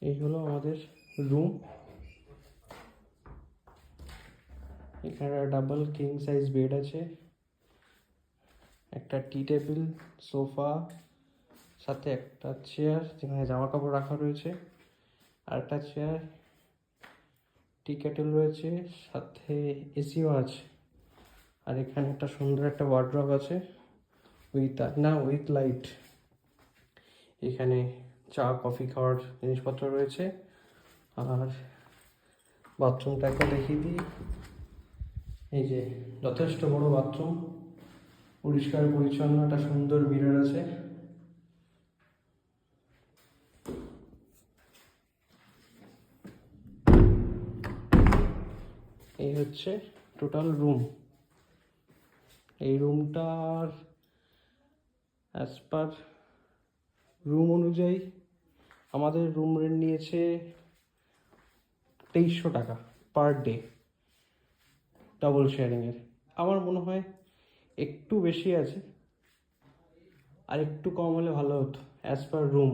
এই হলো আমাদের রুম। এখানে ডাবল কিং সাইজ বেড আছে, একটা টি টেবিল, সোফা, সাথে একটা চেয়ার যেখানে জামা কাপড় রাখা রয়েছে, আর একটা চেয়ার, টি কেটেল রয়েছে, সাথে এসিও আছে। আর এখানে একটা সুন্দর একটা ওয়ার্ড্রপ আছে উইথ লাইট। এখানে চা কফি খাওয়ার জিনিসপত্র রয়েছে। আর বাথরুমটাকে দেখিয়ে দিই। এই যে যথেষ্ট বড় বাথরুম, পরিষ্কার পরিচ্ছন্ন, একটা সুন্দর মিরর আছে। এই হচ্ছে টোটাল রুম। এই রুমটার অ্যাজ পার রুম অনুযায়ী আমাদের রুম রেন্ট নিয়েছে 2300 টাকা পার ডে ডাবল শেয়ারিংয়ের। আমার মনে হয় একটু বেশি আছে, আর একটু কম হলে ভালো হতো অ্যাজ পার রুম।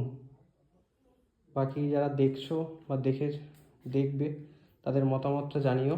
বাকি যারা দেখছো বা দেখবে তাদের মতামতটা জানিও।